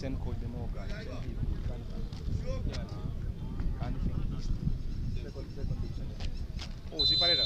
assistant coach, the more guys. Oh, si Parera.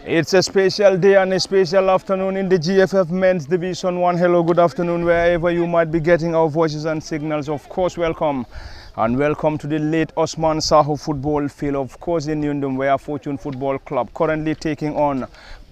It's a special day and a special afternoon in the GFF Men's Division 1. Hello, good afternoon, wherever you might be getting our voices and signals. Of course, welcome. And welcome to the late Osman Saho football field, of course, in Yundum, where Fortune Football Club currently taking on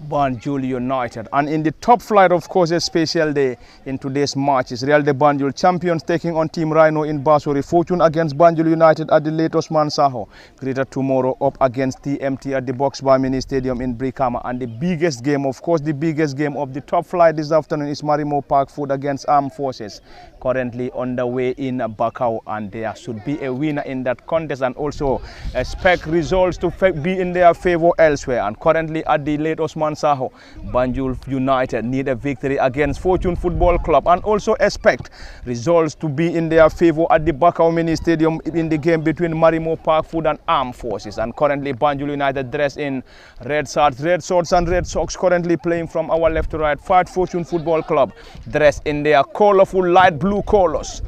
Banjul United. And in the top flight, of course, a special day in today's match is Real de Banjul champions taking on Team Rhino in Basori. Fortune against Banjul United at the late Osman Saho. Greater tomorrow up against TMT at the Boxbar Mini Stadium in Brikama. And the biggest game, of course, the biggest game of the top flight this afternoon is Marimo Park Food against Armed Forces. Currently underway in Bakau, and there should be a winner in that contest, and also expect results to be in their favor elsewhere. And currently at the late Osman Saho, Banjul United need a victory against Fortune Football Club, and also expect results to be in their favor at the Bakau Mini Stadium in the game between Marimo Park Food and Armed Forces. And currently Banjul United dressed in red shorts and red socks, currently playing from our left to right. Fortune Football Club dressed in their colorful light blue colors,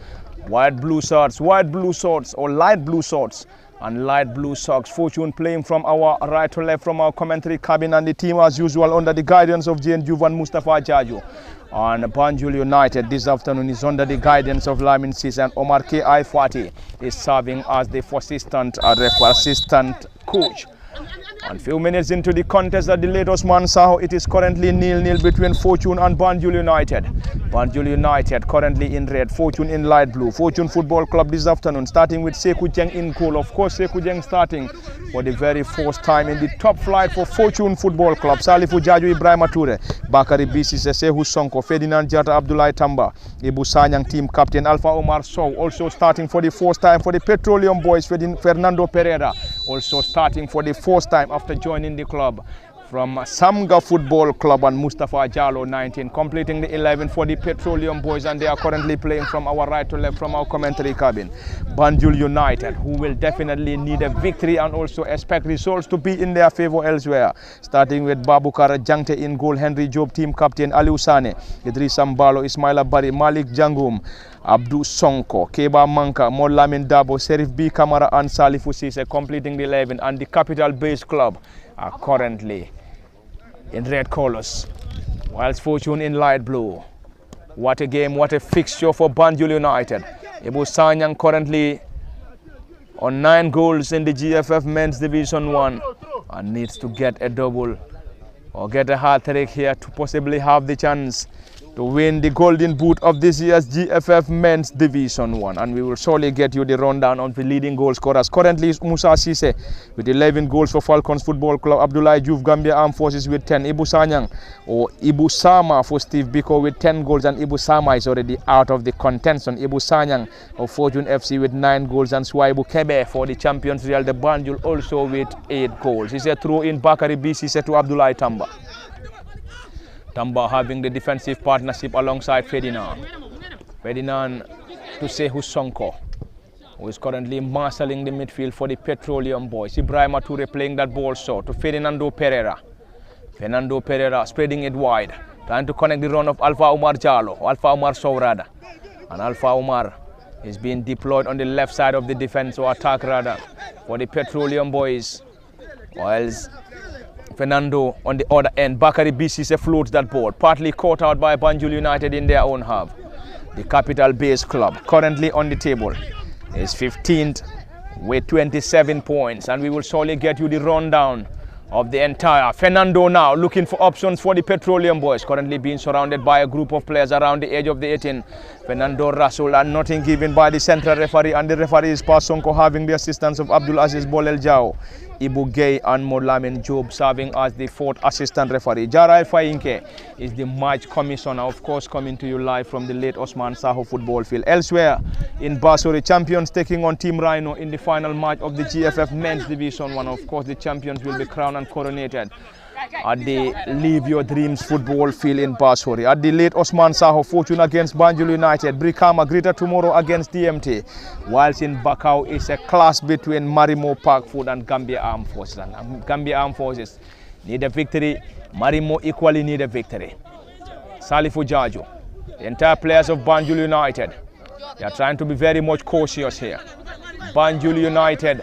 white blue shorts, white blue shorts, or light blue shorts and light blue socks. Fortune playing from our right to left from our commentary cabin, and the team as usual under the guidance of Jane Juvan Mustafa Jaju. And Banjul United this afternoon is under the guidance of Lamin Sis, and Omar K.I. Fati is serving as the assistant coach. And few minutes into the contest at the late Osman Saho, it is currently 0-0 between Fortune and Banjul United. Banjul United currently in red, Fortune in light blue. Fortune Football Club this afternoon starting with Sekou Jeng in goal. Of course, Sekou Jeng starting for the very first time in the top flight for Fortune Football Club. Salifu Jaju Ibrahima Toure, Bakari Bisise, Sehu Sonko, Ferdinand Jata, Abdoulaye Tamba, Ibu Sanyang team captain Alpha Omar Sow also starting for the first time for the Petroleum Boys. Fernando Pereira also starting for the first time after joining the club from Samga Football Club, and Mustafa Jallo 19 completing the 11 for the Petroleum Boys, and they are currently playing from our right to left from our commentary cabin. Banjul United, who will definitely need a victory and also expect results to be in their favor elsewhere, starting with Babukar Jangte in goal, Henry Job team captain Aliou Sane, Idrissa Mbalo, Ismaila Bari, Malik Jangum, Abdou Sonko, Keba Manka, Molamin Dabo, Serif B. Kamara and Salifu Sise completing the 11, and the Capital Base Club are currently in red colors, whilst Fortune in light blue. What a game, what a fixture for Banjul United. Ibu Sanyang currently on 9 goals in the GFF Men's Division 1 and needs to get a double or get a hat-trick here to possibly have the chance to win the golden boot of this year's GFF Men's Division 1. And we will surely get you the rundown on the leading goal scorers. Currently is Musa Sise with 11 goals for Falcons Football Club. Abdoulaye Diouf, Gambia Armed Forces with 10. Ibu Sanyang or Ibu Sama for Steve Biko with 10 goals, and Ibu Sama is already out of the contention. Ibu Sanyang of Fortune FC with 9 goals, and Swaibu Kebe for the champions Real de Banjul also with 8 goals. It's a throw in Bakari BC to Abdoulaye Tamba. Tamba having the defensive partnership alongside Ferdinand. Ferdinand to Sehu Sonko, who is currently marshalling the midfield for the Petroleum Boys. Ibrahima Toure playing that ball short to Fernando Pereira. Fernando Pereira spreading it wide, trying to connect the run of Alpha Omar Jallo, Alpha Omar Sourada. And Alpha Omar is being deployed on the left side of the defense, or attack rather, for the Petroleum Boys. Whilst Fernando on the other end, Bakari BC floats that ball, partly caught out by Banjul United in their own half. The Capital Base Club currently on the table is 15th with 27 points, and we will surely get you the rundown of the entire. Fernando now looking for options for the Petroleum boys, currently being surrounded by a group of players around the edge of the 18. Fernando Rasul, and nothing given by the central referee, and the referee is Pasonko, having the assistance of Abdul Aziz Bolel Jao, Ibu Gay and Modlamin Job serving as the fourth assistant referee. Jarai Fainke is the match commissioner, of course, coming to you live from the late Osman Saho football field. Elsewhere in Basori, champions taking on Team Rhino in the final match of the GFF Men's Division 1. Of course, the champions will be crowned and coronated at the Live Your Dreams football field in Basori. At the late Osman Saho, Fortune against Banjul United, Brikama Greater Tomorrow against DMT. Whilst in Bakau is a clash between Marimo Park Food and Gambia Armed Forces. And Gambia Armed Forces need a victory. Marimo equally need a victory. Salifu Jaju, the entire players of Banjul United, they are trying to be very much cautious here. Banjul United,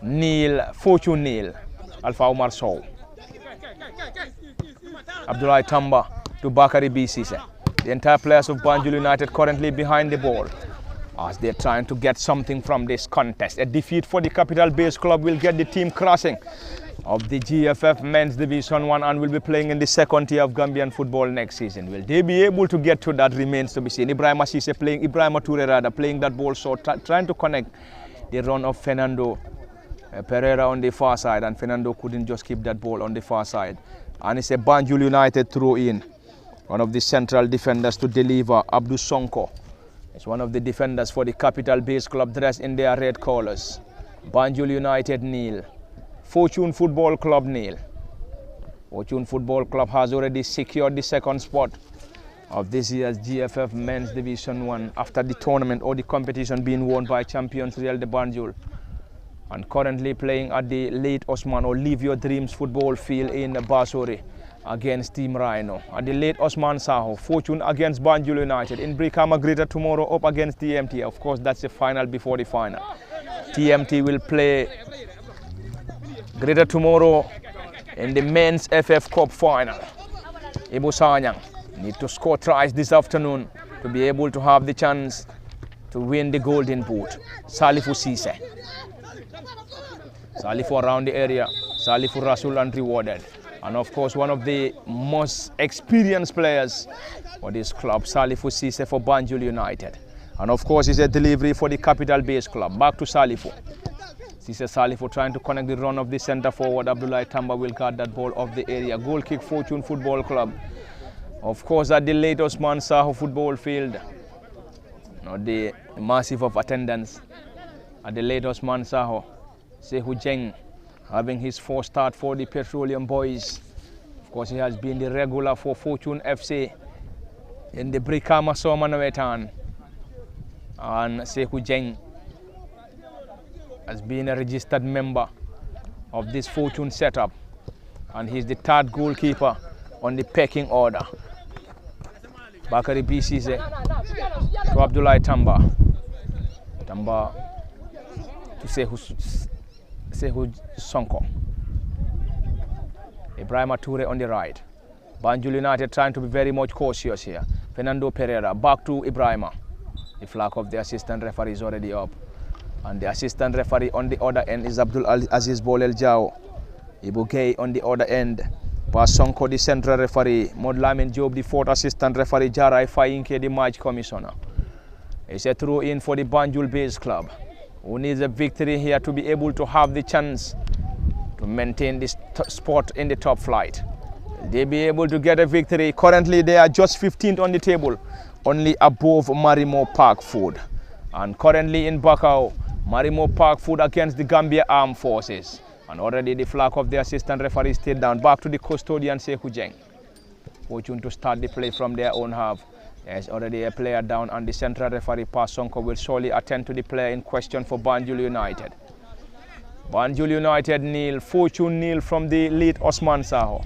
Neil, Fortune Neil, Alpha Omar Sow. Abdullah Tamba to Bakari BCC. The entire players of Banjul United currently behind the ball as they're trying to get something from this contest. A defeat for the Capital Base Club will get the team crossing of the GFF Men's Division 1 and will be playing in the second tier of Gambian football next season. Will they be able to get to that remains to be seen. Ibrahim Asise playing, Ibrahim Toure rather, playing that ball short, trying to connect the run of Fernando Pereira on the far side, and Fernando couldn't just keep that ball on the far side. And it's a Banjul United throw in. One of the central defenders to deliver, Abdul Sonko. It's one of the defenders for the Capital Base Club dressed in their red colours. Banjul United nil. Fortune Football Club nil. Fortune Football Club has already secured the second spot of this year's GFF Men's Division 1 after the tournament or the competition being won by champions Real de Banjul, and currently playing at the late Osman or Live Your Dreams football field in Basori against Team Rhino. At the late Osman Saho, Fortune against Banjul United. In Brikama Greater Tomorrow up against TMT. Of course, that's the final before the final. TMT will play Greater Tomorrow in the Men's FF Cup final. Ibu Sanyang need to score tries this afternoon to be able to have the chance to win the Golden Boot. Salifu Sise. Salifu around the area, Salifu Rasul and rewarded. And of course, one of the most experienced players for this club, Salifu Sise for Banjul United. And of course, it's a delivery for the Capital Base Club. Back to Salifu. Sise Salifu trying to connect the run of the centre forward. Abdullah Tamba will guard that ball off the area. Goal kick, Fortune Football Club. Of course, at the late Osman Saho football field. Not the massive of attendance at the late Osman Saho. Sehu Jeng having his first start for the Petroleum boys. Of course, he has been the regular for Fortune FC in the Brikama Somanawetan. And Sehu Jeng has been a registered member of this Fortune setup. And he's the third goalkeeper on the pecking order. Bakari BCC to Abdullah Tamba. Tamba to Sehu Sonko. Ibrahim Toure on the right. Banjul United trying to be very much cautious here. Fernando Pereira back to Ibrahima. The flag of the assistant referee is already up. And the assistant referee on the other end is Abdul Aziz Bolel Jao. Ibu Gay on the other end. Pasonko, the central referee. Modlamin Job, the fourth assistant referee. Jarai Fainke, the match commissioner. It's a throw in for the Banjul Base Club, who needs a victory here to be able to have the chance to maintain this spot in the top flight. They'll be able to get a victory. Currently, they are just 15th on the table, only above Marimo Park Food. And currently in Bakau, Marimo Park Food against the Gambia Armed Forces. And already the flag of the assistant referee is still down. Back to the custodian, Sekou Jeng. Fortune to start the play from their own half. There's already a player down, and the central referee, Pasonko, will surely attend to the player in question for Banjul United. Banjul United nil, Fortune nil from the lead Osman Saho.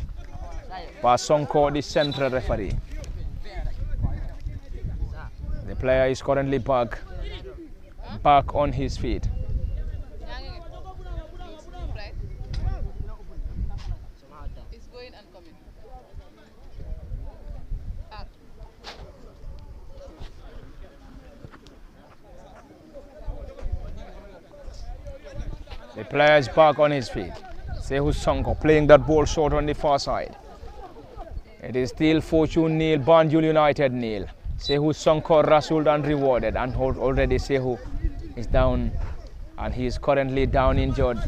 Pasonko, the central referee. The player is currently back on his feet. The player is back on his feet. Sehu Sonko playing that ball short on the far side. It is still Fortune nil, Banjul United nil. Sehu Sonko wrestled and rewarded, and already Sehu is down, and he is currently down injured.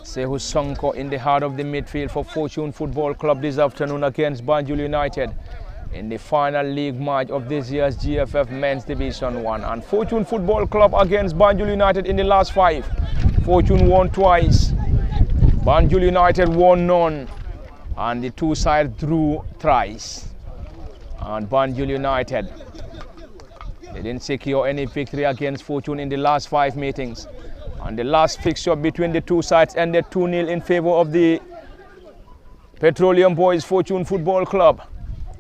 Sehu Sonko in the heart of the midfield for Fortune Football Club this afternoon against Banjul United in the final league match of this year's GFF Men's Division 1. And Fortune Football Club against Banjul United in the last 5. Fortune won twice, Banjul United won none, and the two sides drew thrice. And Banjul United, they didn't secure any victory against Fortune in the last 5 meetings. And the last fixture between the two sides ended 2-0 in favor of the Petroleum Boys Fortune Football Club.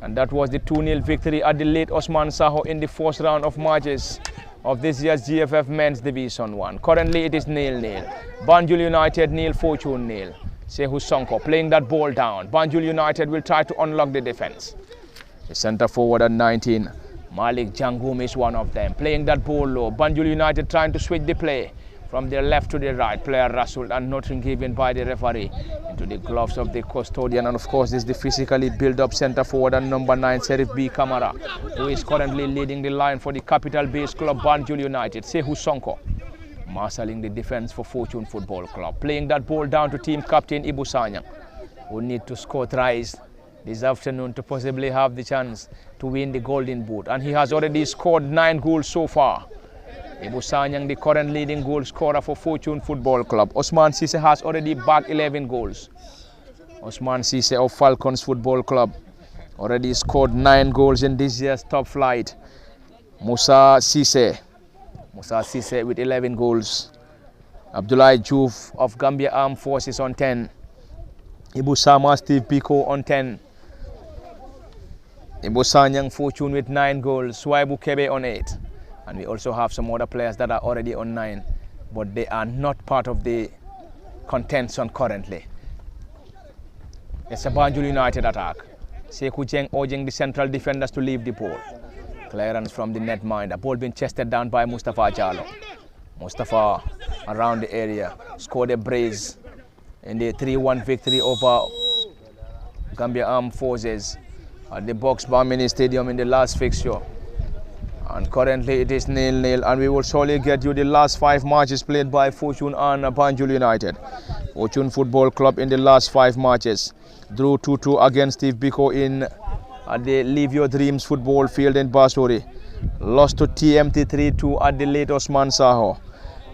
And that was the 2-0 victory at the late Osman Saho in the first round of matches of this year's GFF Men's Division 1. Currently it is 0-0. Banjul United 0, Fortune 0. Sehu Sonko playing that ball down. Banjul United will try to unlock the defense. The centre forward at 19, Malik Jangum, is one of them. Playing that ball low. Banjul United trying to switch the play from the left to the right. Player wrestled and nothing given by the referee into the gloves of the custodian. And of course, this is the physically built-up centre forward and number 9, Serif B. Kamara, who is currently leading the line for the capital-based club Banjul United. Sehu Sonko marshalling the defence for Fortune Football Club. Playing that ball down to team captain Ibu Sanyang, who need to score tries this afternoon to possibly have the chance to win the Golden Boot. And he has already scored 9 goals so far. Ibu Sanyang, the current leading goal scorer for Fortune Football Club. Osman Sise has already bagged 11 goals. Osman Sise of Falcons Football Club already scored 9 goals in this year's top flight. Musa Sise with 11 goals. Abdullah Jouf of Gambia Armed Forces on 10. Ibu Sama Steve Biko on 10. Ibu Sanyang Fortune with 9 goals. Swaibu Kebe on 8. And we also have some other players that are already on 9, but they are not part of the contention currently. It's a Banjul United attack. Sekou Jeng urging the central defenders to leave the ball. Clearance from the netminder. Ball being chested down by Mustafa Jallo. Mustafa around the area scored a brace in the 3-1 victory over Gambia Armed Forces at the Boxbar Mini Stadium in the last fixture. And currently it is 0-0, and we will surely get you the last 5 matches played by Fortune and Banjul United. Fortune Football Club in the last 5 matches drew 2-2 against Steve Biko at the Live Your Dreams football field in Basuri. Lost to TMT 3-2 at the late Osman Saho.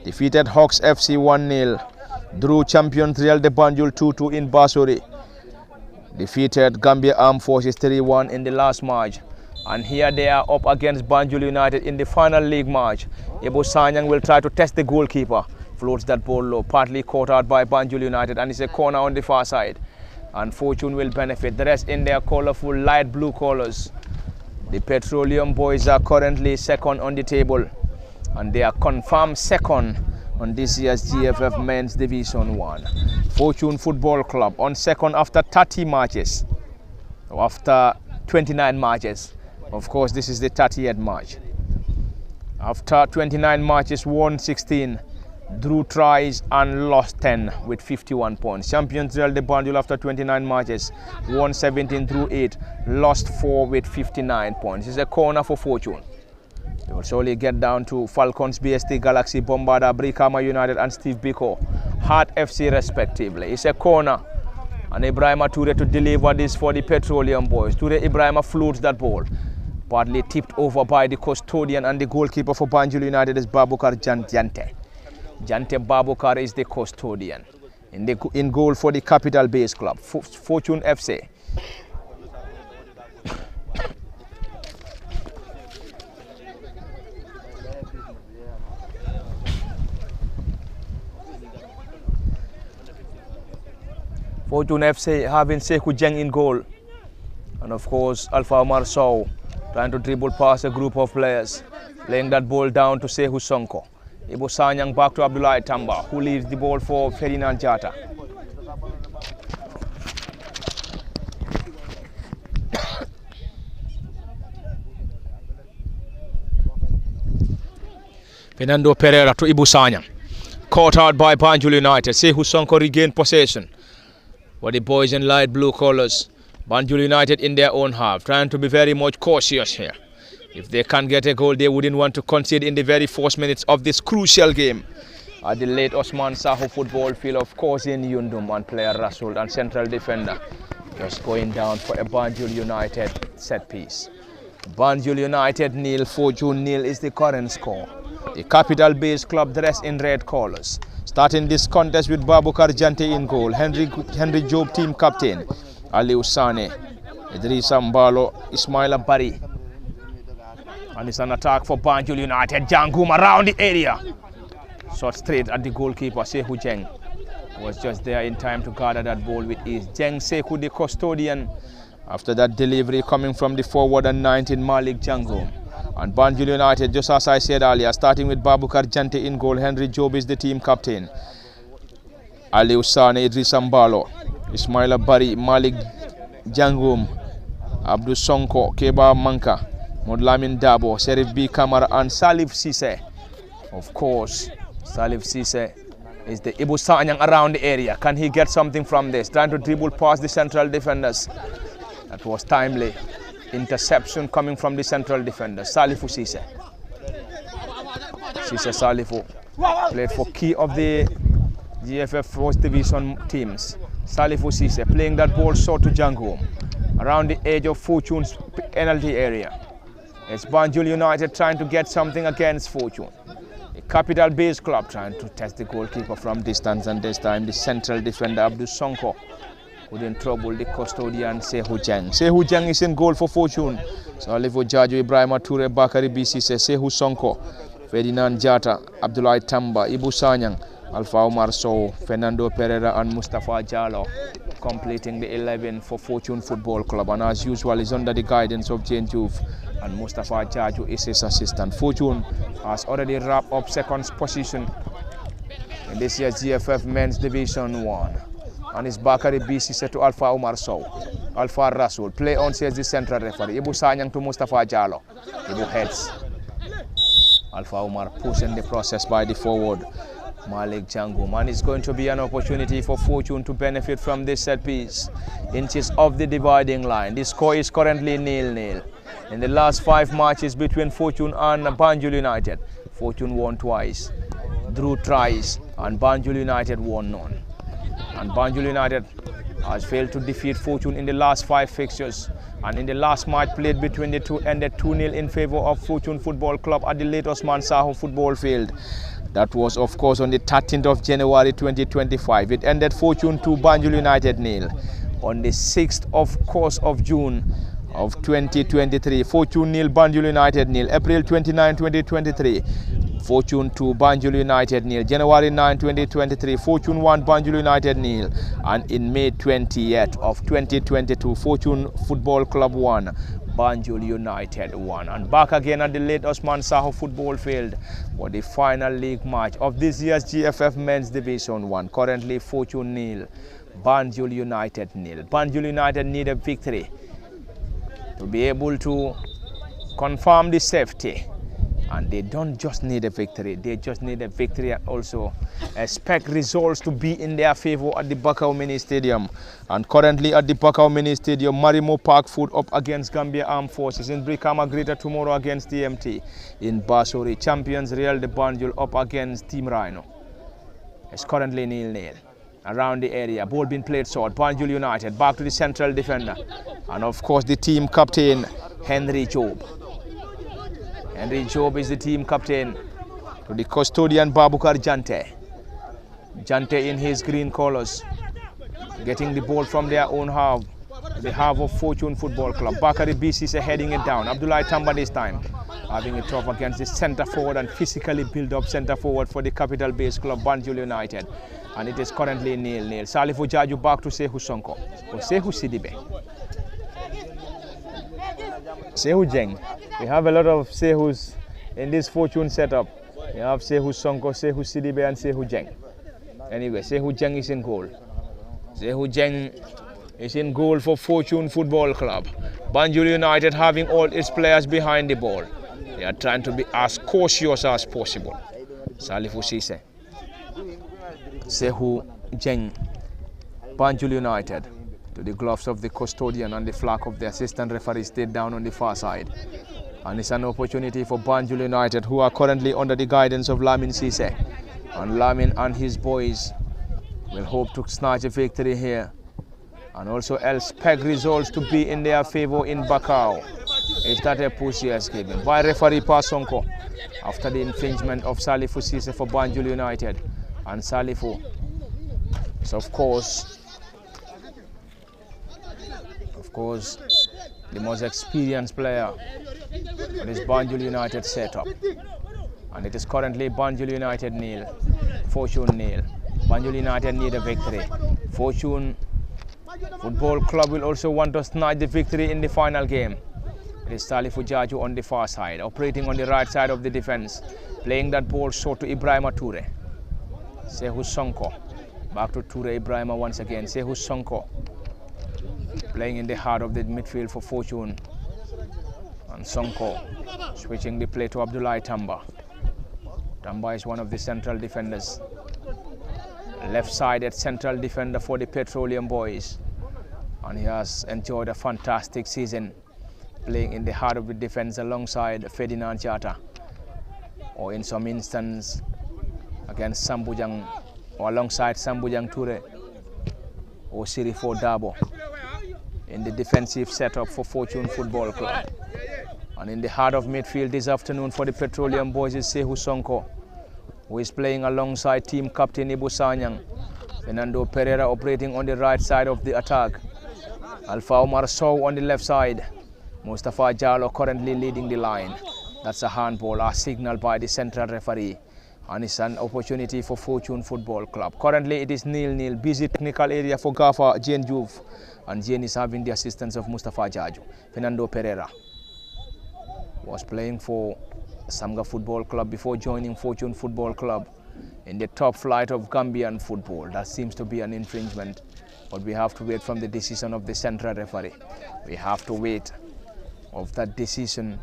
Defeated Hawks FC 1-0. Drew champion Real de Banjul 2-2 in Basuri. Defeated Gambia Armed Forces 3-1 in the last match. And here they are up against Banjul United in the final league match. Ibu Sanyang will try to test the goalkeeper. Floats that ball low, partly caught out by Banjul United, and it's a corner on the far side. And Fortune will benefit. The rest in their colorful light blue colors. The Petroleum Boys are currently second on the table, and they are confirmed second on this year's GFF Men's Division 1. Fortune Football Club on second after 30 matches, after 29 matches. Of course, this is the 30th match. After 29 matches, won 16, drew tries and lost 10 with 51 points. Champions Real de Banjul after 29 matches, won 17, drew 8, lost 4 with 59 points. It's a corner for Fortune. They will surely get down to Falcons, BST, Galaxy, Bombarda, Brikama United and Steve Biko, Heart FC respectively. It's a corner. And Ibrahima Toure to deliver this for the Petroleum Boys. Toure Ibrahima floats that ball. Partly tipped over by the custodian, and the goalkeeper for Banjul United is Babukar Jante. Jante Babukar is the custodian. In goal for the capital base club, Fortune FC. Fortune FC having Sekou Jeng in goal. And of course, Alpha Omar Sow trying to dribble past a group of players, laying that ball down to Sehu Sonko. Ibu Sanyang back to Abdullah Tamba, who leaves the ball for Ferdinand Jata. Fernando Pereira to Ibu Sanyang. caught out by Banjul United. Sehu Sonko regained possession. For the boys in light blue colours. Banjul United in their own half, trying to be very much cautious here. If they can't get a goal, they wouldn't want to concede in the very first minutes of this crucial game. At the late Osman Saho football field, of course, in Yundum, and player Rasul and central defender just going down for a Banjul United set piece. Banjul United nil, Fortune nil is the current score. The capital-based club dressed in red colours. Starting this contest with Babukar Jante in goal, Henry Job team captain, Aliou Sane, Idrissa Mbalo, Ismaila Bari. And it's an attack for Banjul United. Jangum around the area. Shot straight at the goalkeeper, Sehu Jeng. Was just there in time to gather that ball with ease. Jeng Seku, the custodian. After that delivery coming from the forward and 19, Malik Jangum. And Banjul United, just as I said earlier, starting with Babukar Jante in goal. Henry Job is the team captain. Aliou Sane, Idrissa Mbalo, Ismaila Bari, Malik Jangum, Abdou Sonko, Keba Manka, Modlamin Dabo, Serif B. Kamara and Salif Sise. Of course, Salif Sise is the Ibu Sanyang around the area. Can he get something from this? Trying to dribble past the central defenders. That was timely. Interception coming from the central defender, Salifu Sise. Sise Salifu played for key of the GFF First Division teams. Salifu Sise playing that ball short to Jangum around the edge of Fortune's penalty area. It's Banjul United trying to get something against Fortune. A capital-based club trying to test the goalkeeper from distance, and this time the central defender Abdul Sonko couldn't trouble the custodian Sehu Jeng. Sehu Jeng is in goal for Fortune. Salifu Jaju, Ibrahima Toure, Bakari BC, Sehu Sonko, Ferdinand Jata, Abdullah Tamba, Ibu Sanyang, Alpha Omar Sow, Fernando Pereira and Mustafa Jallo completing the 11 for Fortune Football Club, and as usual is under the guidance of Jane Juve, and Mustafa Jaju is his assistant. Fortune has already wrapped up second position in this year's GFF Men's Division 1. And it's Bakari BC set to Alpha Omar Sow. Alpha Rasul. Play on says the central referee. Ibu Sanyang to Mustafa Jallo. Ibu heads. Alpha Omar pushing the process by the forward, Malik Jangum. And it's going to be an opportunity for Fortune to benefit from this set piece. Inches of the dividing line. The score is currently 0-0. In the last 5 matches between Fortune and Banjul United, Fortune won twice, drew thrice, and Banjul United won none. And Banjul United has failed to defeat Fortune in the last 5 fixtures. And in the last match played between the two, ended 2-0 in favor of Fortune Football Club at the late Osman Saho football field. That was, of course, on the 13th of January 2025. It ended Fortune 2, Banjul United 0. On the 6th, of June of 2023, Fortune 0, Banjul United 0. April 29, 2023, Fortune 2, Banjul United 0. January 9, 2023, Fortune 1, Banjul United 0. And in May 20th of 2022, Fortune Football Club 1, Banjul United 1. And back again at the late Osman Saho football field for the final league match of this year's GFF Men's Division 1. Currently Fortune 0, Banjul United 0. Banjul United need a victory to be able to confirm the safety, and they don't just need a victory, they just need a victory and also expect results to be in their favor at the Bakau Mini Stadium. And currently at the Bakau Mini Stadium, Marimo Park Food up against Gambia Armed Forces. In Brikama Greater tomorrow against TMT. In Basori, Champions Real de Banjul up against Team Rhino. It's currently 0-0. Around the area, ball being played short. Banjul United back to the central defender, and of course the team captain Henry Job. Henry Job is the team captain to the custodian Babukar Jante. Jante in his green colors, getting the ball from their own half, the half of Fortune Football Club. Bakari BC heading it down. Abdullah Tamba this time having it tough against the centre forward and physically build up centre forward for the capital-based club Banjul United. And it is currently 0-0. Salifu Jaju back to Sehu Sonko. Or Sehu Sidibe. Sehu Jeng. We have a lot of Sehus in this Fortune setup. We have Sehu Sonko, Sehu Sidibe and Sehu Jeng. Anyway, Sehu Jeng is in goal. Sehu Jeng is in goal for Fortune Football Club. Banjul United having all its players behind the ball. They are trying to be as cautious as possible. Salifu Sise. Sehu Jeng, Banjul United, to the gloves of the custodian and the flag of the assistant referee stayed down on the far side. And it's an opportunity for Banjul United, who are currently under the guidance of Lamin Cisse. And Lamin and his boys will hope to snatch a victory here. And also expect results to be in their favor in Bakau. Is that a push is given by referee Pasonko after the infringement of Salifu Cisse for Banjul United. And Salifu is of course the most experienced player for this Banjul United setup. And it is currently Banjul United nil, Fortune nil. Banjul United need a victory. Fortune Football Club will also want to snatch the victory in the final game. It is Salifu Jaju on the far side, operating on the right side of the defense, playing that ball short to Ibrahima Toure. Sehu Sonko, back to Toure Ibrahima once again. Sehu Sonko, playing in the heart of the midfield for Fortune. And Sonko switching the play to Abdullahi Tamba. Tamba is one of the central defenders. Left-sided central defender for the Petroleum Boys. And he has enjoyed a fantastic season, playing in the heart of the defense alongside Ferdinand Jata, or in some instance against Sambujang, or alongside Sambujang Toure or Sirifo Dabo in the defensive setup for Fortune Football Club. And in the heart of midfield this afternoon for the Petroleum Boys is Sehu Sonko, who is playing alongside team captain Ibu Sanyang. Fernando Pereira operating on the right side of the attack. Alpha Omar Sow on the left side. Mustafa Jallo currently leading the line. That's a handball as signaled by the central referee. And it's an opportunity for Fortune Football Club. Currently it is 0-0. Busy technical area for Gafa Jane Juve. And Jane is having the assistance of Mustafa Jaju. Fernando Pereira was playing for Samga Football Club before joining Fortune Football Club in the top flight of Gambian football. That seems to be an infringement, but we have to wait from the decision of the central referee. We have to wait of that decision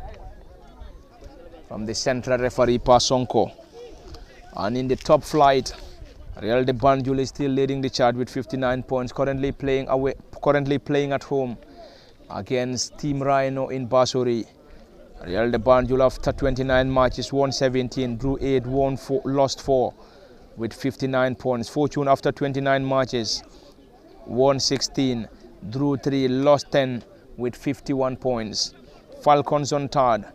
from the central referee Pasonko. And in the top flight, Real de Banjul is still leading the chart with 59 points, currently playing at home against Team Rhino in Basuri. Real de Banjul after 29 matches won 17, drew 8, won 4, lost 4 with 59 points. Fortune after 29 matches won 16, drew 3, lost 10 with 51 points. Falcons on third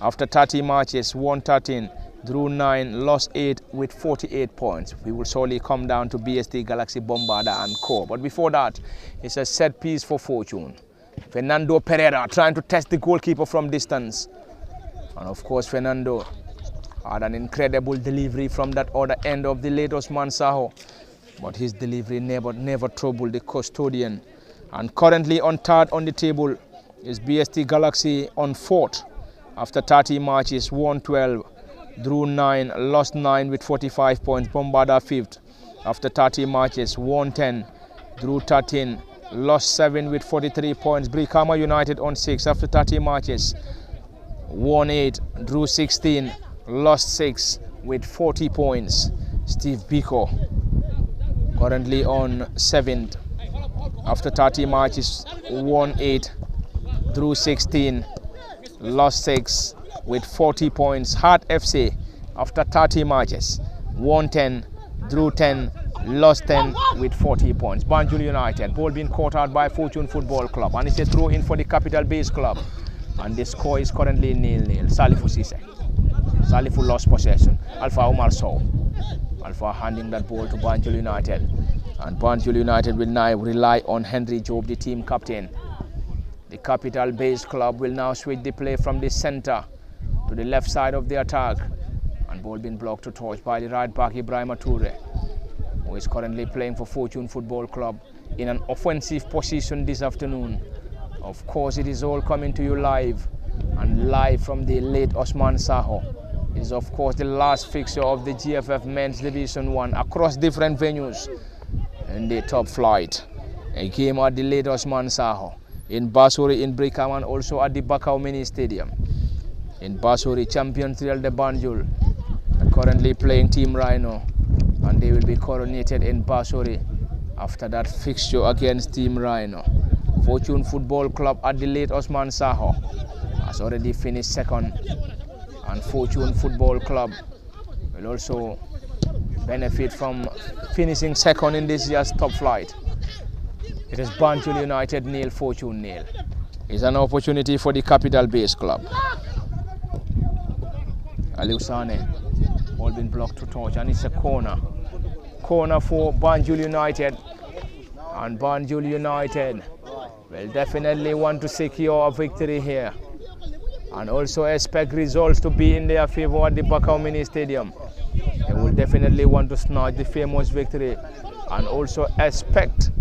after 30 matches won 13, drew 9, lost 8 with 48 points. We will surely come down to BST Galaxy Bombarda and Co. But before that, it's a set piece for Fortune. Fernando Pereira trying to test the goalkeeper from distance. And of course, Fernando had an incredible delivery from that other end of the late Osman Saho. But his delivery never troubled the custodian. And currently on third on the table is BST Galaxy on fourth. After 30 matches, won 12, drew 9, lost 9 with 45 points. Bombarda fifth. After 30 matches, won 10, drew 13, lost 7 with 43 points. Brikama United on 6 after 30 matches, won 8, drew 16, lost 6 with 40 points. Steve Biko currently on 7th after 30 matches, won 8, drew 16, lost 6 with 40 points. Heart FC after 30 matches, won 10, drew 10, lost 10 with 40 points. Banjul United, ball being caught out by Fortune Football Club, and it's a throw in for the Capital Base Club. And the score is currently 0-0. Salifu Cisse. Salifu lost possession. Alpha Omar Sow. Alpha handing that ball to Banjul United. And Banjul United will now rely on Henry Job, the team captain. The Capital Base Club will now switch the play from the center to the left side of the attack. And ball being blocked to touch by the right back Ibrahima Toure, who is currently playing for Fortune Football Club in an offensive position this afternoon. Of course, it is all coming to you live, and live from the late Osman Saho. It is of course the last fixture of the GFF Men's Division 1 across different venues in the top flight. A game at the late Osman Saho, in Basuri, in Brikama, and also at the Bakau Mini Stadium. In Basuri, champions Real de Banjul are currently playing Team Rhino and they will be coronated in Basuri after that fixture against Team Rhino. Fortune Football Club at the late Osman Saho has already finished second, and Fortune Football Club will also benefit from finishing second in this year's top flight. It is Banjul United nil, Fortune nil. It's an opportunity for the Capital Base Club. Aliou Sane, ball been blocked to touch, and it's a corner. Corner for Banjul United, and Banjul United will definitely want to secure a victory here, and also expect results to be in their favor at the Bakau Mini Stadium. They will definitely want to snatch the famous victory, and also expect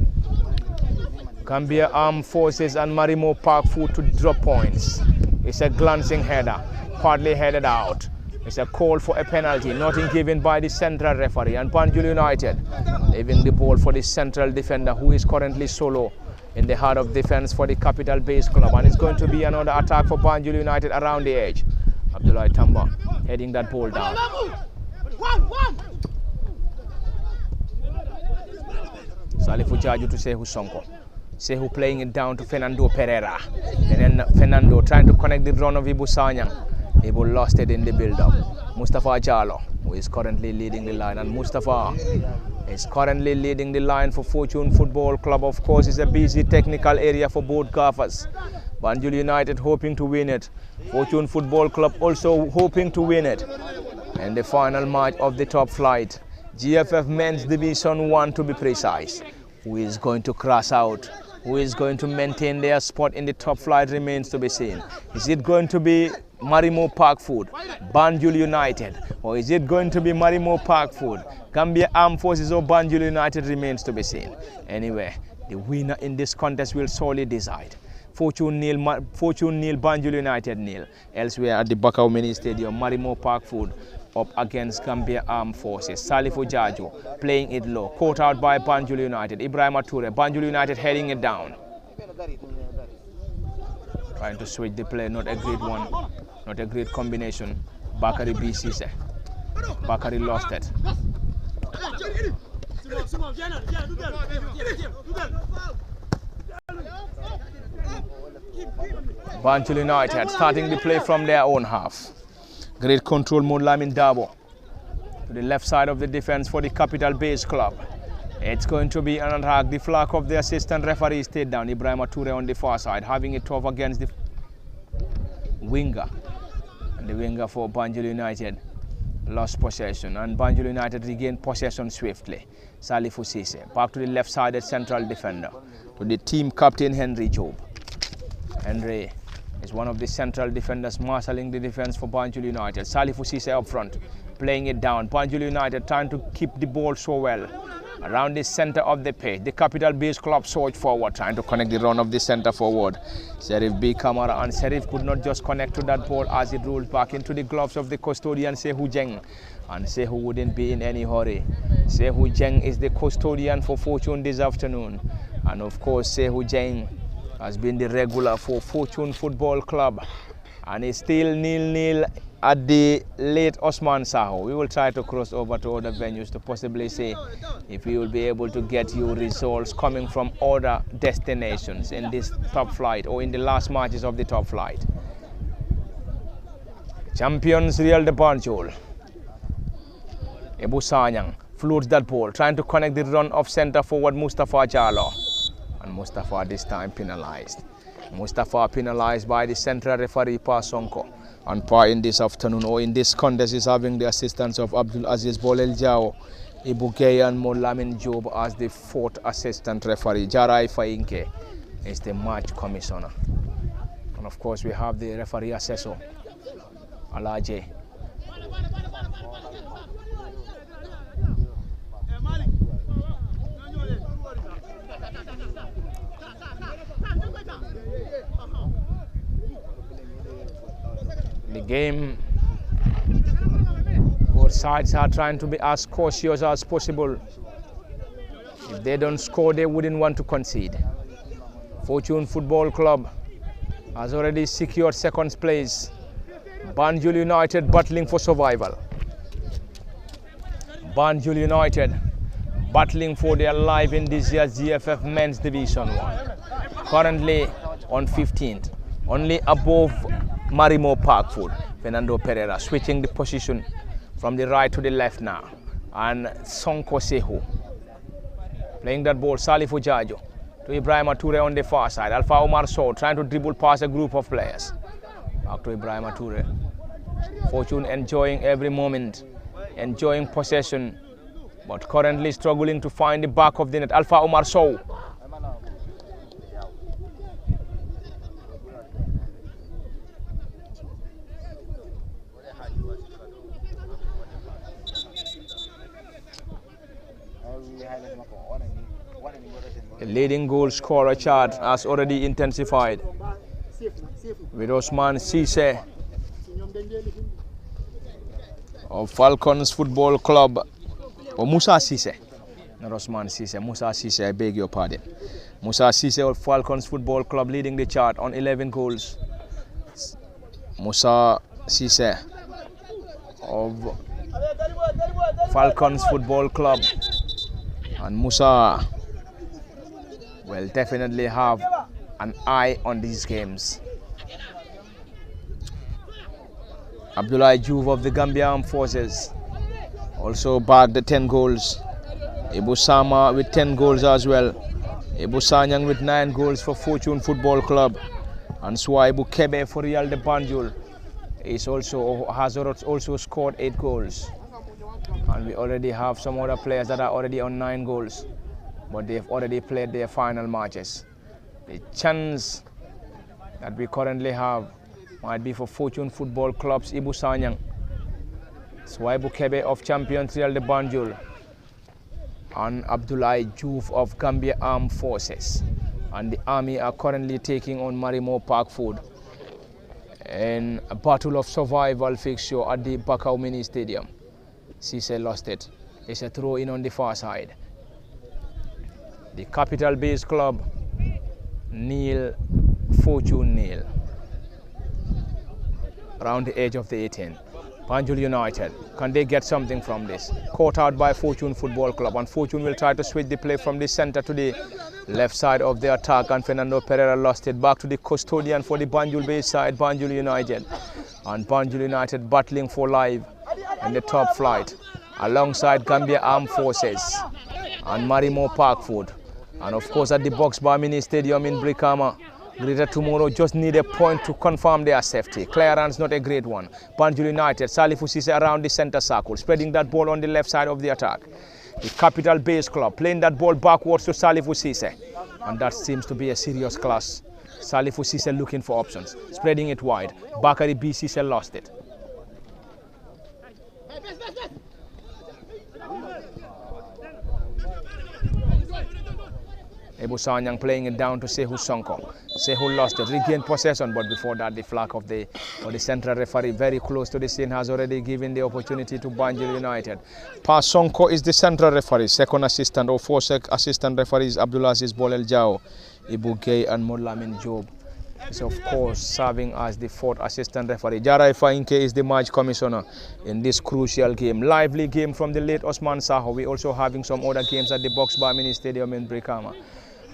Gambia Armed Forces and Marimo Park Food to drop points. It's a glancing header, partly headed out. It's a call for a penalty, nothing given by the central referee, and Banjul United leaving the ball for the central defender, who is currently solo in the heart of defense for the Capital Base Club, and it's going to be another attack for Banjul United around the edge. Abdullah Tamba heading that ball down. Salifu Jaju to Sehu Sonko. Sehu playing it down to Fernando Pereira, and then Fernando trying to connect the run of Ibu Sanyang. Ibu lost it in the build-up. Mustafa Jalo, who is currently leading the line, and Mustafa is currently leading the line for Fortune Football Club. Of course, it's a busy technical area for both gaffers. Banjul United hoping to win it. Fortune Football Club also hoping to win it. And the final match of the top flight, GFF Men's Division 1 to be precise. Who is going to crash out? Who is going to maintain their spot in the top flight remains to be seen. Is it going to be Marimo Park Food, Banjul United, or is it going to be Marimo Park Food, Gambia Armed Forces, or Banjul United remains to be seen. Anyway, the winner in this contest will solely decide. Fortune nil, Banjul United nil. Elsewhere at the Bakau Mini Stadium, Marimo Park Food up against Gambia Armed Forces. Salifu Jaju playing it low, caught out by Banjul United. Ibrahim Ature, Banjul United heading it down. Trying to switch the play, not a great one, not a great combination. Bakari BCC. Bakari lost it. Banjul United starting the play from their own half. Great control, Lamin Dabo to the left side of the defense for the Capital Base Club. It's going to be an attack. The flag of the assistant referee stayed down. Ibrahim Ature on the far side, having it tough against the winger. And the winger for Banjul United lost possession, and Banjul United regained possession swiftly. Salifu Cisse back to the left-sided central defender, to the team captain Henry Job. Henry is one of the central defenders marshalling the defense for Banjul United. Salifu Cisse up front, playing it down. Banjul United trying to keep the ball so well around the center of the pitch. The Capital Base Club surge forward, trying to connect the run of the center forward. Sheriff B. Kamara, and Sheriff could not just connect to that ball as it rolled back into the gloves of the custodian Sehu Jeng. And Sehu wouldn't be in any hurry. Sehu Jeng is the custodian for Fortune this afternoon. And of course, Sehu Jeng has been the regular for Fortune Football Club, and it's still 0-0 at the late Osman Saho. We will try to cross over to other venues to possibly see if we will be able to get you results coming from other destinations in this top flight or in the last matches of the top flight. Champions Real de Banjul. Ebu Sanyang floats that ball, trying to connect the run of centre forward Mustafa Jalo. And Mustafa this time penalized. Mustafa penalized by the central referee Pa Sonko. And Pa in this afternoon or in this contest is having the assistance of Abdul Aziz Bolel Jao, Ibu Gay and Molamin Job as the fourth assistant referee. Jarai Fainke is the match commissioner. And of course we have the referee assessor, Alaje. The game, both sides are trying to be as cautious as possible. If they don't score, they wouldn't want to concede. Fortune Football Club has already secured second place. Banjul United battling for survival. Banjul United battling for their life in this year's GFF Men's Division 1. Currently on 15th, only above Marimo Parkfoot. Fernando Pereira switching the position from the right to the left now. And Sonko Sehu playing that ball. Salifu Jajo to Ibrahima Toure on the far side. Alpha Omar Sow trying to dribble past a group of players. Back to Ibrahima Toure. Fortune enjoying every moment, enjoying possession, but currently struggling to find the back of the net. Alpha Omar Sow. The leading goal scorer chart has already intensified with Osman Cisse of Falcons Football Club, or Musa Cisse, not Osman Cisse, Musa Cisse, I beg your pardon. Musa Cisse of Falcons Football Club leading the chart on 11 goals. Musa Cisse of Falcons Football Club, and Musa will definitely have an eye on these games. Abdullah Juve of the Gambia Armed Forces also bagged the 10 goals. Ibu Sama with 10 goals as well. Ibu Sanyang with 9 goals for Fortune Football Club. And Swaibu Kebe for Real de Banjul has also scored 8 goals. And we already have some other players that are already on 9 goals, but they've already played their final matches. The chance that we currently have might be for Fortune Football Club's Ibu Sanyang, Swaibu Kebe of Champions Real de Banjul, and Abdullah Juve of Gambia Armed Forces. And the Army are currently taking on Marimo Parkfoot in a battle of survival fixture at the Bakau Mini Stadium. Cisse lost it. It's a throw in on the far side. The capital-based club, nil, Fortune nil. Around the edge of the 18. Banjul United, can they get something from this? Caught out by Fortune Football Club, and Fortune will try to switch the play from the center to the left side of the attack, and Fernando Pereira lost it back to the custodian for the Banjul-based side, Banjul United. And Banjul United battling for life in the top flight alongside Gambia Armed Forces and Marimo Parkfoot. And of course at the Box Bar Mini Stadium in Brikama, Greater Tomorrow just need a point to confirm their safety. Clearance not a great one. Banjul United, Salifu Cisse around the center circle, spreading that ball on the left side of the attack. The capital base club playing that ball backwards to Salifu Cisse. And that seems to be a serious class. Salifu Cisse looking for options, spreading it wide. Bakari B. Cisse lost it. Ebu Sanyang playing it down to Sehu Sonko. Sehu lost it, regained possession, but before that the flag of the central referee very close to the scene has already given the opportunity to Banjul United. Pa Sonko is the central referee, second assistant or four assistant referees Abdulaziz Bolel Jao, Ibu Gay and Molamin Job is of course serving as the fourth assistant referee. Jarai Fainke is the match commissioner in this crucial game. Lively game from the late Osman Saho. We also having some other games at the Box Bar Mini Stadium in Brikama,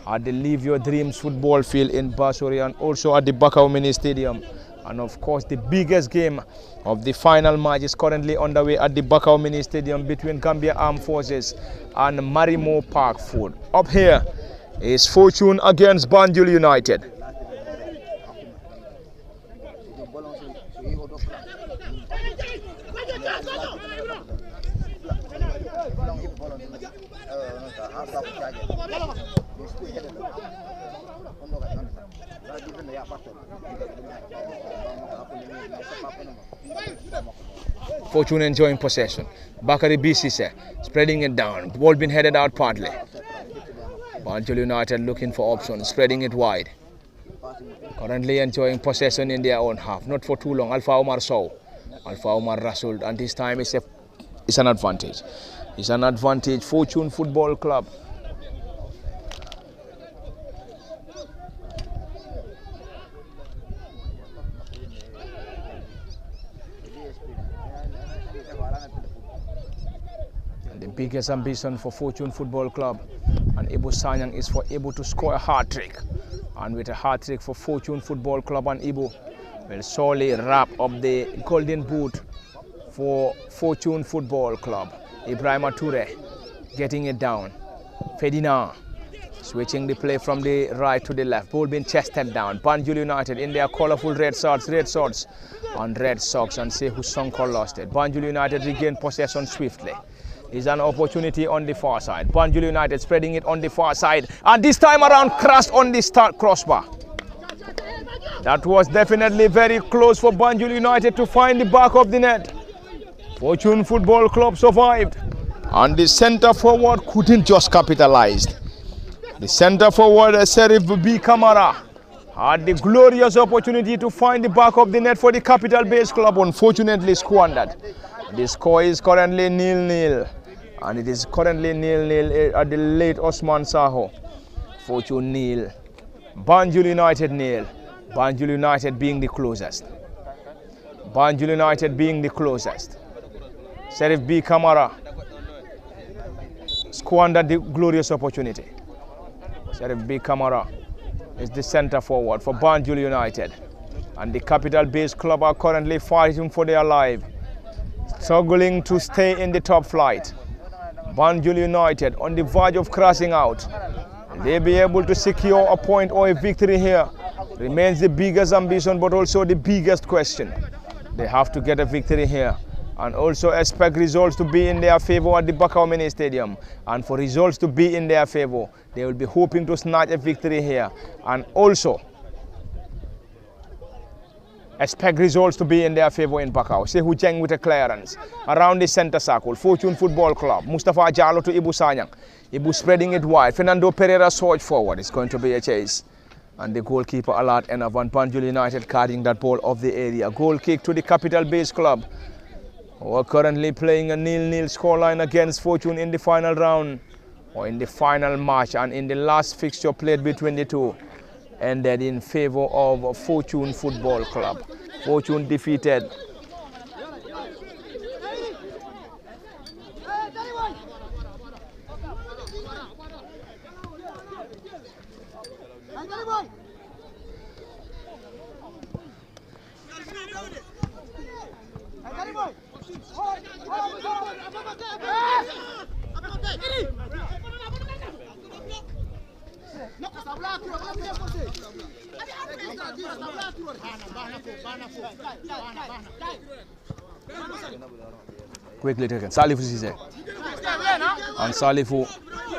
at the Live Your Dreams football field in Basuri, and also at the Bakau Mini Stadium. And of course the biggest game of the final match is currently underway at the Bakau Mini Stadium between Gambia Armed Forces and Marimo Parkfoot. Up here is Fortune against Banjul United. Fortune enjoying possession. Bakari B. Cisse spreading it down. Ball been headed out partly. Banjul United looking for options, spreading it wide. Currently enjoying possession in their own half. Not for too long. Alpha Omar Sow. Alpha Omar Rasul, and this time it's an advantage. It's an advantage. Fortune Football Club. biggest ambition for Fortune Football Club, and Ibu Sanyang is for Ibu to score a hat-trick. And with a hat-trick for Fortune Football Club, and Ibu will surely wrap up the golden boot for Fortune Football Club. Ibrahima Toure getting it down. Ferdinand switching the play from the right to the left. Ball being chested down. Banjul United in their colorful red shorts and red socks, and Sehu Sonko lost it. Banjul United regained possession swiftly. Is an opportunity on the far side. Banjul United spreading it on the far side, and this time around crashed on the start crossbar. That was definitely very close for Banjul United to find the back of the net. Fortune Football Club survived, and the centre forward couldn't just capitalize. The centre forward, Serif B. Kamara, had the glorious opportunity to find the back of the net for the Capital Base Club, unfortunately squandered. The score is currently 0-0, and it is currently 0-0 at the late Osman Saho. Fortune 0, Banjul United 0. Banjul United being the closest. Banjul United being the closest. Serif B. Kamara squandered the glorious opportunity. Serif B. Kamara is the centre forward for Banjul United, and the Capital Base Club are currently fighting for their life, struggling to stay in the top flight. Banjul United on the verge of crashing out. Will they be able to secure a point or a victory here? Remains the biggest ambition, but also the biggest question. They have to get a victory here, and also expect results to be in their favor at the Bakau Mini Stadium. And for results to be in their favor, they will be hoping to snatch a victory here, and also expect results to be in their favor in Bakau. Sehu Jeng with a clearance around the center circle. Fortune Football Club. Mustafa Jallo to Ibu Sanyang. Ibu spreading it wide. Fernando Pereira surge forward. It's going to be a chase. And the goalkeeper alert enough, and Banjul United carrying that ball off the area. Goal kick to the Capital Base Club, who are currently playing a 0-0 scoreline against Fortune in the final round, or in the final match, and in the last fixture played between the two ended in favor of Fortune Football Club. Fortune defeated quickly taken. Salifu Cisse. And Salifu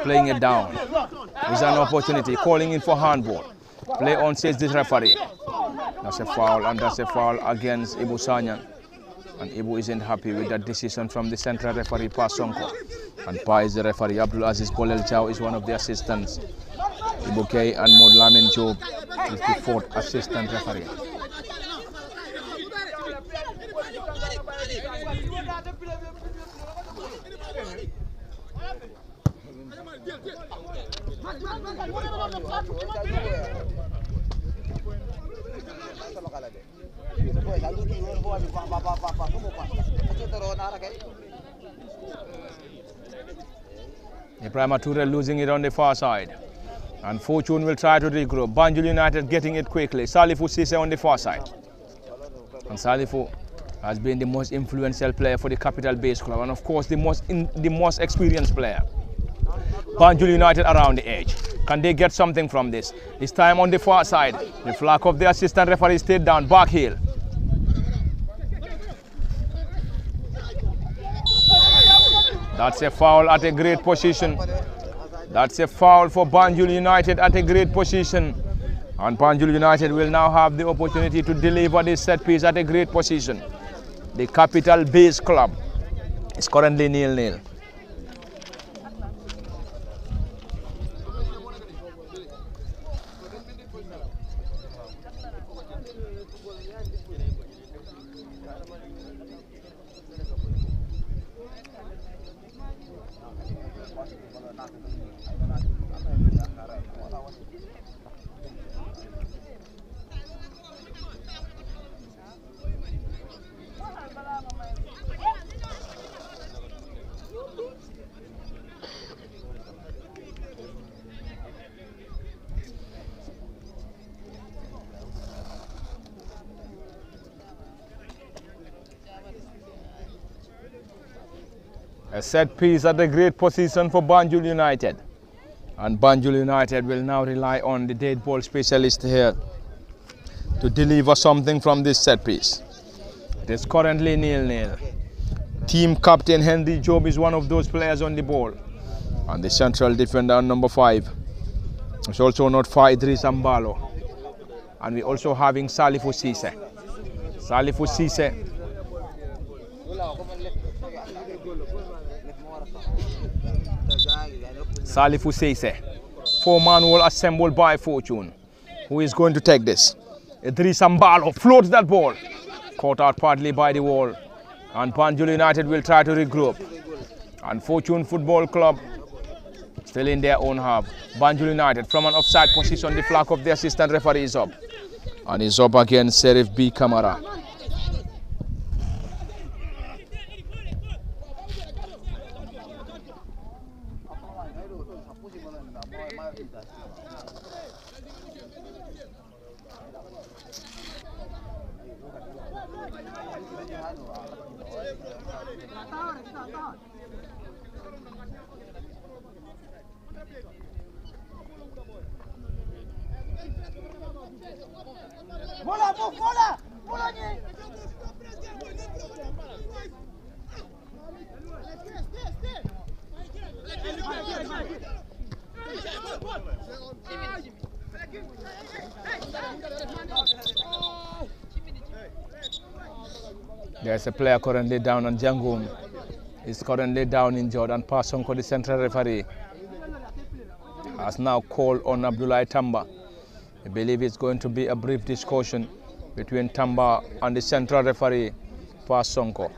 playing it down. Is an opportunity, calling in for handball. Play on, says this referee. That's a foul, and that's a foul against Ibu Sanyang. And Ibu isn't happy with that decision from the central referee, Pa Sonko. And Pa is the referee. Abdul Aziz Bolel Chow is one of the assistants. Ibu K and Mod Lamin Job is the fourth assistant referee. Ibrahima Toure losing it on the far side, and Fortune will try to regroup. Banjul United getting it quickly. Salifu Cisse on the far side, and Salifu has been the most influential player for the Capital Base Club, and of course the most experienced player. Banjul United around the edge. Can they get something from this? This time on the far side, the flag of the assistant referee stayed down. Back heel. That's a foul at a great position. That's a foul for Banjul United at a great position. And Banjul United will now have the opportunity to deliver this set piece at a great position. The Capital Base Club is currently 0-0. A set piece at a great position for Banjul United. And Banjul United will now rely on the dead ball specialist here to deliver something from this set piece. It is currently 0-0. Team captain Henry Job is one of those players on the ball. And the central defender number 5 is also not far, Idris Ambalo. And we're also having Salifu Cisse. Salifu Cisse. Salifu Cisse. 4-man wall assembled by Fortune. Who is going to take this? Idris Ambalo floats that ball. Caught out partly by the wall. And Banjul United will try to regroup. And Fortune Football Club still in their own half. Banjul United from an offside position. The flag of the assistant referee is up. And is up against Serif B. Kamara. There's a player currently down, and Jangum is currently down injured, and Pasonko, the central referee, has now called on Abdullah Tamba. I believe it's going to be a brief discussion between Tamba and the central referee, Pasonko.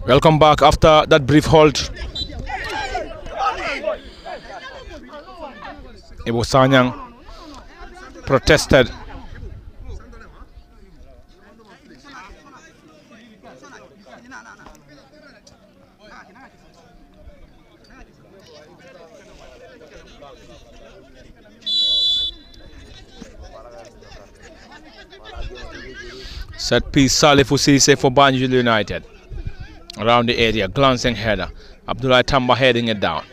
Welcome back after that brief halt. Ibu Sanyang protested. Set piece Salifu Cisse for Banjul United. Around the area, glancing header. Abdullah Tamba heading it down.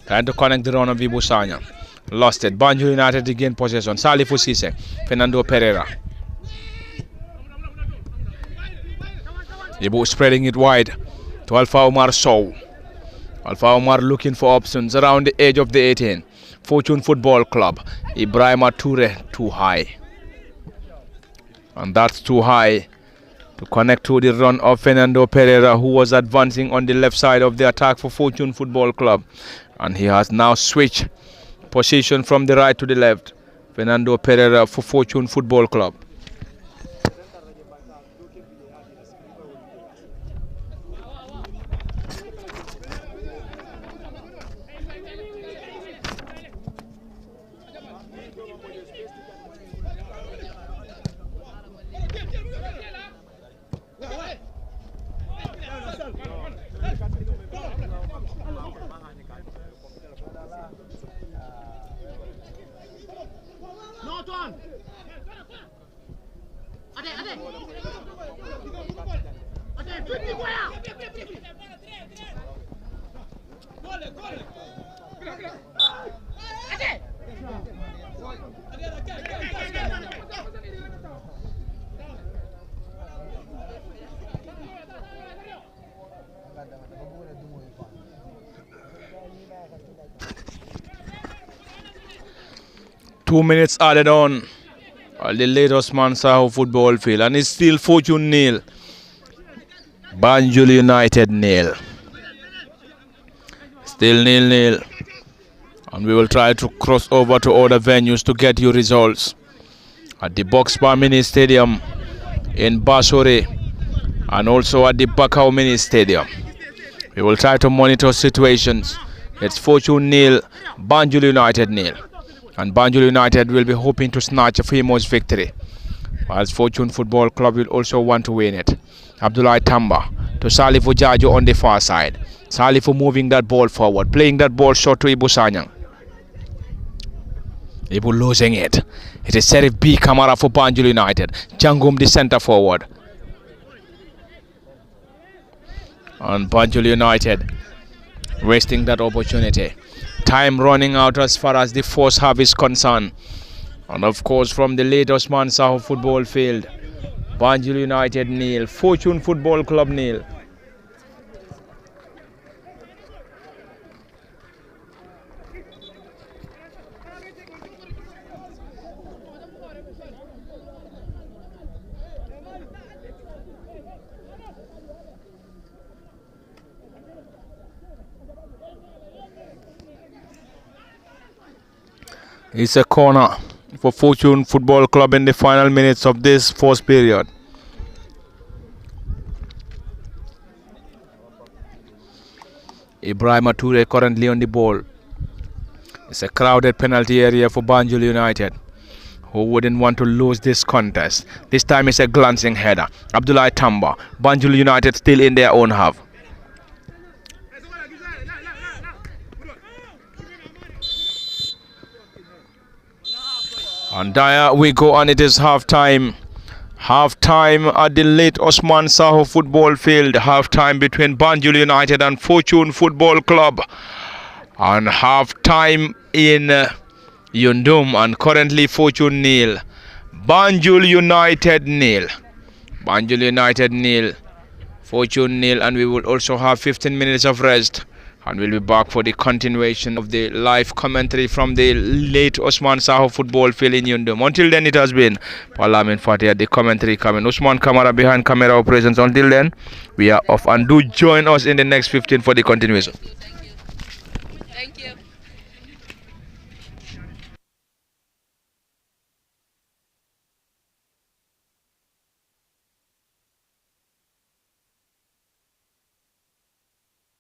Trying to connect the run of Ibu Sanyang. Lost it. Banjul United again possession. Salifu Cisse. Fernando Pereira. Ibu spreading it wide to Alpha Omar Sow. Alpha Omar looking for options around the edge of the 18. Fortune Football Club. Ibrahima Toure too high. And that's too high to connect to the run of Fernando Pereira, who was advancing on the left side of the attack for Fortune Football Club. And he has now switched position from the right to the left. Fernando Pereira for Fortune Football Club. Two minutes added on the late Osman Saho football field, and it's still Fortune nil, Banjul United nil. Still 0-0, and we will try to cross over to other venues to get you results. At the Boxbar Mini Stadium in Basore, and also at the Bakau Mini Stadium. We will try to monitor situations. It's Fortune nil, Banjul United nil. And Banjul United will be hoping to snatch a famous victory, whilst Fortune Football Club will also want to win it. Abdullah Tamba to Salifu Jajo on the far side. Salifu moving that ball forward, playing that ball short to Ibu Sanyang. Ibu losing it. It is Serif B. Kamara for Banjul United. Jangum the centre forward. And Banjul United wasting that opportunity. Time running out as far as the first half is concerned. And of course from the late Osman Saho football field, Banjul United nil, Fortune Football Club nil. It's a corner for Fortune Football Club in the final minutes of this first period. Ibrahim Ature currently on the ball. It's a crowded penalty area for Banjul United, who wouldn't want to lose this contest. This time it's a glancing header. Abdullah Tamba, Banjul United still in their own half. And there we go, and it is half time. Half time at the late Osman Saho football field. Half time between Banjul United and Fortune Football Club. And half time in Yundum, and currently Fortune nil, Banjul United nil. Banjul United nil, Fortune nil, and we will also have 15 minutes of rest. And we'll be back for the continuation of the live commentary from the late Osman Saho football field in Yundum. Until then, it has been Parlament Fatih at the commentary coming. Usman Kamara behind camera operations. Until then, we are off, and do join us in the next 15 for the continuation.